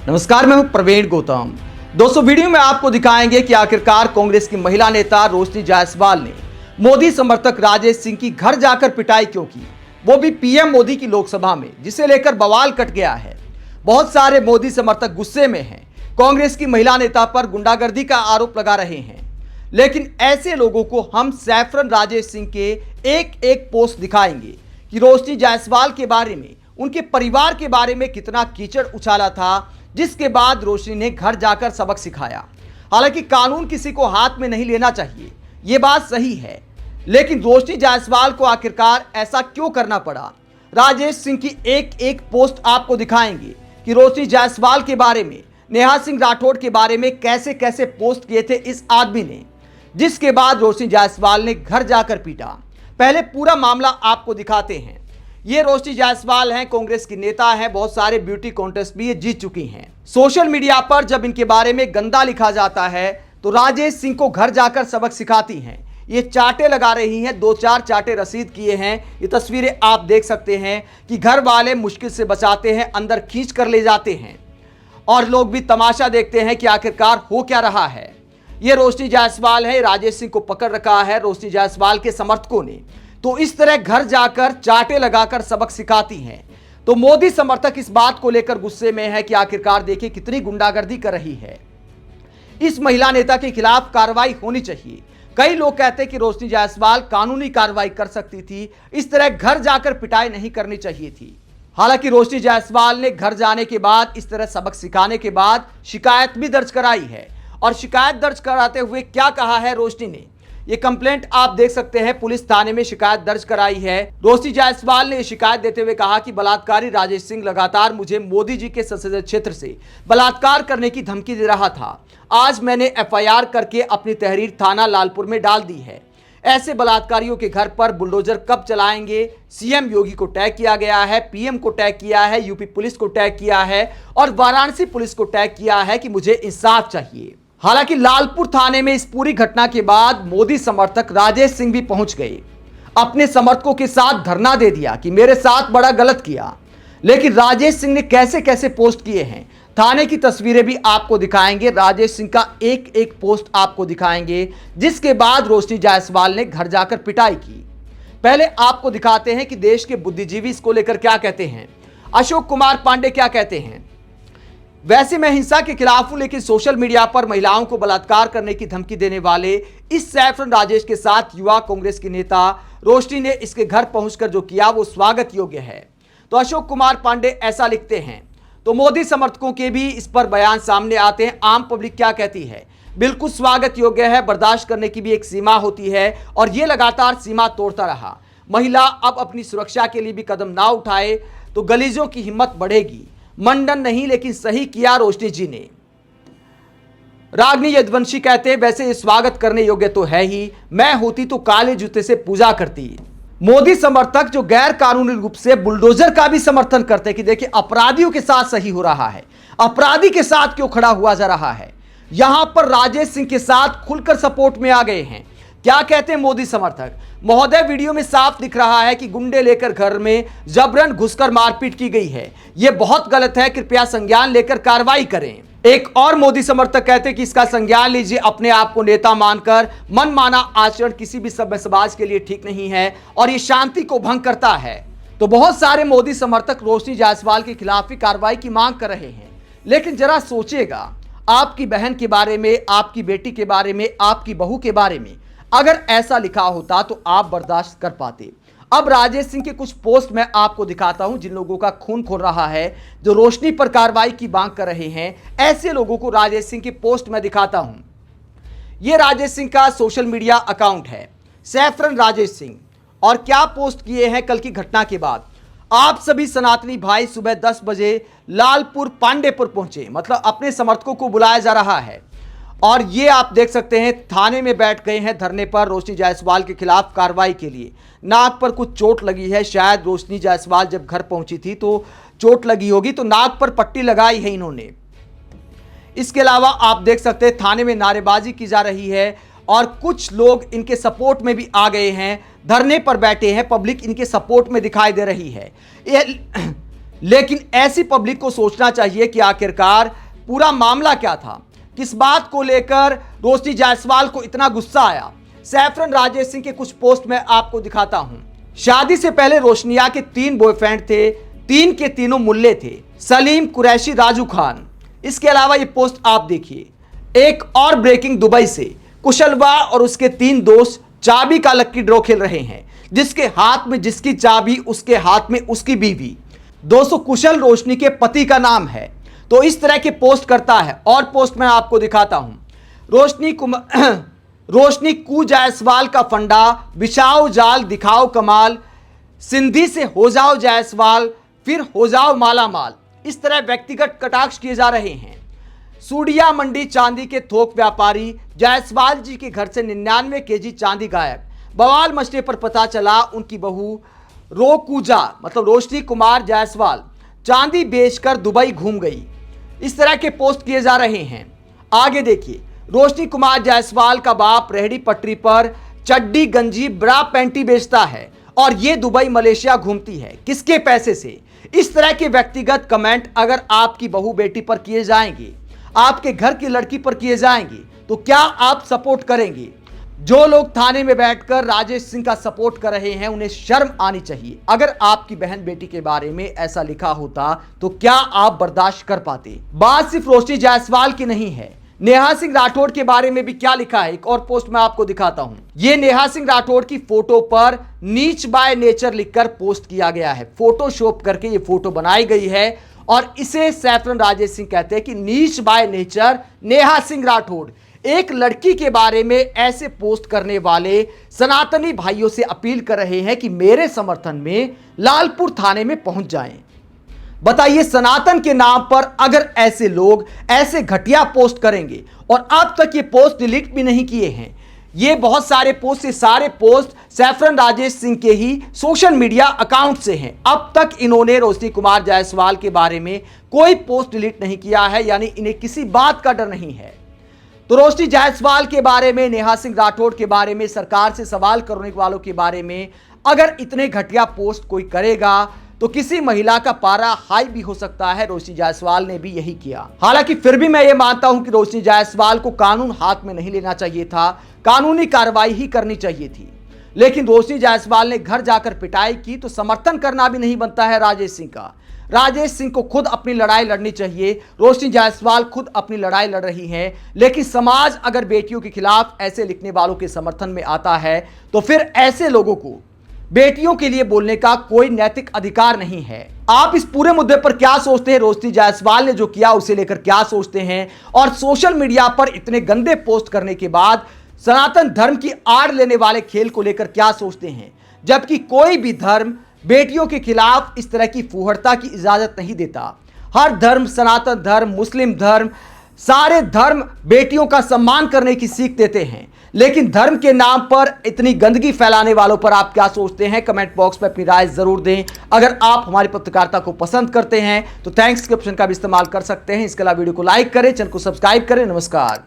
नमस्कार, मैं हूं प्रवीण गौतम। दोस्तों, वीडियो में आपको दिखाएंगे कि आखिरकार कांग्रेस की महिला नेता रोशनी जायसवाल ने मोदी समर्थक राजेश सिंह की घर जाकर पिटाई क्यों की, वो भी पीएम मोदी की लोकसभा में, जिसे लेकर बवाल कट गया है। बहुत सारे मोदी समर्थक गुस्से में हैं, कांग्रेस की महिला नेता पर गुंडागर्दी का आरोप लगा रहे हैं। लेकिन ऐसे लोगों को हम सैफरन राजेश सिंह के एक एक पोस्ट दिखाएंगे कि रोशनी जायसवाल के बारे में, उनके परिवार के बारे में कितना कीचड़ उछाला था, जिसके बाद रोशनी ने घर जाकर सबक सिखाया। हालांकि कानून किसी को हाथ में नहीं लेना चाहिए, ये बात सही है, लेकिन रोशनी जायसवाल को आखिरकार ऐसा क्यों करना पड़ा। राजेश सिंह की एक एक पोस्ट आपको दिखाएंगे कि रोशनी जायसवाल के बारे में, नेहा सिंह राठौड़ के बारे में कैसे कैसे पोस्ट किए थे इस आदमी ने, जिसके बाद रोशनी जायसवाल ने घर जाकर पीटा। पहले पूरा मामला आपको दिखाते हैं। ये रोशनी जायसवाल हैं, कांग्रेस की नेता हैं, बहुत सारे ब्यूटी कॉन्टेस्ट भी ये जीत चुकी हैं। सोशल मीडिया पर जब इनके बारे में गंदा लिखा जाता है तो राजेश सिंह को घर जाकर सबक सिखाती हैं। ये चाटे लगा रही हैं, 2-4 चाटे रसीद किए हैं। ये तस्वीरें आप देख सकते हैं कि घर वाले मुश्किल से बचाते हैं, अंदर खींच कर ले जाते हैं और लोग भी तमाशा देखते हैं कि आखिरकार हो क्या रहा है। ये रोशनी जायसवाल है, राजेश सिंह को पकड़ रखा है रोशनी जायसवाल के समर्थकों ने। तो इस तरह घर जाकर चाटे लगाकर सबक सिखाती हैं। तो मोदी समर्थक इस बात को लेकर गुस्से में है कि आखिरकार देखिए कितनी गुंडागर्दी कर रही है। इस महिला नेता के खिलाफ कार्रवाई होनी चाहिए। कई लोग कहते हैं कि रोशनी जायसवाल कानूनी कार्रवाई कर सकती थी, इस तरह घर जाकर पिटाई नहीं करनी चाहिए थी। हालांकि रोशनी जायसवाल ने घर जाने के बाद, इस तरह सबक सिखाने के बाद शिकायत भी दर्ज कराई है। और शिकायत दर्ज कराते हुए क्या कहा है रोशनी ने, ये कंप्लेंट आप देख सकते हैं। पुलिस थाने में शिकायत दर्ज कराई है। रोशनी जायसवाल ने शिकायत देते हुए कहा कि बलात्कारी राजेश सिंह लगातार मुझे मोदी जी के संसदीय क्षेत्र से बलात्कार करने की धमकी दे रहा था। आज मैंने एफआईआर करके अपनी तहरीर थाना लालपुर में डाल दी है। ऐसे बलात्कारियों के घर पर बुलडोजर कब चलाएंगे। सीएम योगी को टैग किया गया है, पीएम को टैग किया है, यूपी पुलिस को टैग किया है और वाराणसी पुलिस को टैग किया है कि मुझे इंसाफ चाहिए। हालांकि लालपुर थाने में इस पूरी घटना के बाद मोदी समर्थक राजेश सिंह भी पहुंच गए, अपने समर्थकों के साथ धरना दे दिया कि मेरे साथ बड़ा गलत किया। लेकिन राजेश सिंह ने कैसे कैसे पोस्ट किए हैं, थाने की तस्वीरें भी आपको दिखाएंगे। राजेश सिंह का एक एक पोस्ट आपको दिखाएंगे, जिसके बाद रोशनी जायसवाल ने घर जाकर पिटाई की। पहले आपको दिखाते हैं कि देश के बुद्धिजीवी इसको लेकर क्या कहते हैं। अशोक कुमार पांडे क्या कहते हैं, वैसे मैं हिंसा के खिलाफ हूं, लेकिन सोशल मीडिया पर महिलाओं को बलात्कार करने की धमकी देने वाले इस सैफरन राजेश के साथ युवा कांग्रेस की नेता रोशनी ने इसके घर पहुंचकर जो किया वो स्वागत योग्य है। तो अशोक कुमार पांडे ऐसा लिखते हैं। तो मोदी समर्थकों के भी इस पर बयान सामने आते हैं। आम पब्लिक क्या कहती है, बिल्कुल स्वागत योग्य है, बर्दाश्त करने की भी एक सीमा होती है और ये लगातार सीमा तोड़ता रहा। महिला अब अपनी सुरक्षा के लिए भी कदम ना उठाए तो गलीजों की हिम्मत बढ़ेगी। मंडन नहीं, लेकिन सही किया रोशनी जी ने। रागनी यदवंशी कहते हैं, वैसे ये स्वागत करने योग्य तो है ही, मैं होती तो काले जूते से पूजा करती। मोदी समर्थक जो गैर कानूनी रूप से बुलडोजर का भी समर्थन करते हैं कि देखिए अपराधियों के साथ सही हो रहा है, अपराधी के साथ क्यों खड़ा हुआ जा रहा है। यहां पर राजेश सिंह के साथ खुलकर सपोर्ट में आ गए हैं। क्या कहते हैं मोदी समर्थक महोदय, वीडियो में साफ दिख रहा है कि गुंडे लेकर घर में जबरन घुसकर मारपीट की गई है, यह बहुत गलत है, कृपया संज्ञान लेकर कार्रवाई करें। एक और मोदी समर्थक कहते हैं कि इसका संज्ञान लीजिए, अपने आप को नेता मानकर मनमाना आचरण किसी भी सभ्य समाज के लिए ठीक नहीं है और ये शांति को भंग करता है। तो बहुत सारे मोदी समर्थक रोशनी जायसवाल के खिलाफ भी कार्रवाई की मांग कर रहे हैं। लेकिन जरा सोचिएगा, आपकी बहन के बारे में, आपकी बेटी के बारे में, आपकी बहू के बारे में अगर ऐसा लिखा होता तो आप बर्दाश्त कर पाते। अब राजेश सिंह के कुछ पोस्ट मैं आपको दिखाता हूं, जिन लोगों का खून खोल रहा है, जो रोशनी पर कार्रवाई की मांग कर रहे हैं, ऐसे लोगों को राजेश सिंह की पोस्ट मैं दिखाता हूं। यह राजेश सिंह का सोशल मीडिया अकाउंट है, सैफरन राजेश सिंह, और क्या पोस्ट किए हैं कल की घटना के बाद। आप सभी सनातनी भाई सुबह 10 बजे लालपुर पांडेपुर पहुंचे, मतलब अपने समर्थकों को बुलाया जा रहा है। और ये आप देख सकते हैं थाने में बैठ गए हैं धरने पर रोशनी जायसवाल के खिलाफ कार्रवाई के लिए। नाक पर कुछ चोट लगी है, शायद रोशनी जायसवाल जब घर पहुंची थी तो चोट लगी होगी, तो नाक पर पट्टी लगाई है इन्होंने। इसके अलावा आप देख सकते हैं थाने में नारेबाजी की जा रही है और कुछ लोग इनके सपोर्ट में भी आ गए हैं, धरने पर बैठे हैं, पब्लिक इनके सपोर्ट में दिखाई दे रही है। लेकिन ऐसी पब्लिक को सोचना चाहिए कि आखिरकार पूरा मामला क्या था, किस बात को लेकर रोशनी जायसवाल को इतना गुस्सा आया। सैफरन राजेश सिंह के कुछ पोस्ट में आपको दिखाता हूं। शादी से पहले रोशनिया के 3 बॉयफ्रेंड थे, 3 के तीनों मुल्ले थे, सलीम, कुरैशी, राजू खान। इसके अलावा ये पोस्ट आप देखिए। एक और ब्रेकिंग दुबई से, कुशलवा और उसके 3 दोस्त चाबी का लक्की ड्रॉ खेल रहे हैं, जिसके हाथ में जिसकी चाबी उसके हाथ में उसकी बीवी। दोस्तों, कुशल रोशनी के पति का नाम है, तो इस तरह के पोस्ट करता है। और पोस्ट मैं आपको दिखाता हूं। रोशनी कू जायसवाल का फंडा, बिछाओ जाल दिखाओ कमाल, सिंधी से हो जाओ जायसवाल फिर हो जाओ माला माल। इस तरह व्यक्तिगत कटाक्ष किए जा रहे हैं। सूडिया मंडी चांदी के थोक व्यापारी जायसवाल जी के घर से 99 केजी चांदी गायब। बवाल मचने पर पता चला उनकी बहू रोकूजा मतलब रोशनी कुमार जायसवाल चांदी बेचकर दुबई घूम गई। इस तरह के पोस्ट किए जा रहे हैं। आगे देखिए, रोशनी कुमार जायसवाल का बाप रेहड़ी पटरी पर चड्डी गंजी ब्रा पैंटी बेचता है और ये दुबई मलेशिया घूमती है, किसके पैसे से। इस तरह के व्यक्तिगत कमेंट अगर आपकी बहू बेटी पर किए जाएंगे, आपके घर की लड़की पर किए जाएंगे, तो क्या आप सपोर्ट करेंगे? जो लोग थाने में बैठकर राजेश सिंह का सपोर्ट कर रहे हैं, उन्हें शर्म आनी चाहिए। अगर आपकी बहन बेटी के बारे में ऐसा लिखा होता तो क्या आप बर्दाश्त कर पाते? बात सिर्फ रोशनी जायसवाल की नहीं है, नेहा सिंह राठौड़ के बारे में भी क्या लिखा है, एक और पोस्ट मैं आपको दिखाता हूं। ये नेहा सिंह राठौड़ की फोटो पर नीच बाय नेचर लिखकर पोस्ट किया गया है। फोटोशॉप करके ये फोटो बनाई गई है और इसे सैफरन राजेश सिंह कहते हैं कि नीच बाय नेचर नेहा सिंह राठौड़। एक लड़की के बारे में ऐसे पोस्ट करने वाले सनातनी भाइयों से अपील कर रहे हैं कि मेरे समर्थन में लालपुर थाने में पहुंच जाएं। बताइए, सनातन के नाम पर अगर ऐसे लोग ऐसे घटिया पोस्ट करेंगे, और अब तक ये पोस्ट डिलीट भी नहीं किए हैं, ये बहुत सारे पोस्ट, ये सारे पोस्ट सैफरन राजेश सिंह के ही सोशल मीडिया अकाउंट से हैं। अब तक इन्होंने रोशनी कुमार जायसवाल के बारे में कोई पोस्ट डिलीट नहीं किया है, यानी इन्हें किसी बात का डर नहीं है। तो रोशनी जायसवाल के बारे में, नेहा सिंह राठौड़ के बारे में, सरकार से सवाल करने वालों के बारे में अगर इतने घटिया पोस्ट कोई करेगा तो किसी महिला का पारा हाई भी हो सकता है। रोशनी जायसवाल ने भी यही किया। हालांकि फिर भी मैं ये मानता हूं कि रोशनी जायसवाल को कानून हाथ में नहीं लेना चाहिए था, कानूनी कार्रवाई ही करनी चाहिए थी। लेकिन रोशनी जायसवाल ने घर जाकर पिटाई की तो समर्थन करना भी नहीं बनता है राजेश सिंह का। राजेश सिंह को खुद अपनी लड़ाई लड़नी चाहिए। रोशनी जायसवाल खुद अपनी लड़ाई लड़ रही है, लेकिन समाज अगर बेटियों के खिलाफ ऐसे लिखने वालों के समर्थन में आता है तो फिर ऐसे लोगों को बेटियों के लिए बोलने का कोई नैतिक अधिकार नहीं है। आप इस पूरे मुद्दे पर क्या सोचते हैं? रोशनी जायसवाल ने जो किया उसे लेकर क्या सोचते हैं? और सोशल मीडिया पर इतने गंदे पोस्ट करने के बाद सनातन धर्म की आड़ लेने वाले खेल को लेकर क्या सोचते हैं? जबकि कोई भी धर्म बेटियों के खिलाफ इस तरह की फूहड़ता की इजाजत नहीं देता। हर धर्म, सनातन धर्म, मुस्लिम धर्म, सारे धर्म बेटियों का सम्मान करने की सीख देते हैं। लेकिन धर्म के नाम पर इतनी गंदगी फैलाने वालों पर आप क्या सोचते हैं? कमेंट बॉक्स में अपनी राय जरूर दें। अगर आप हमारी पत्रकारिता को पसंद करते हैं तो थैंक्स के ऑप्शन का भी इस्तेमाल कर सकते हैं। इसके अलावा वीडियो को लाइक करें, चैनल को सब्सक्राइब करें। नमस्कार।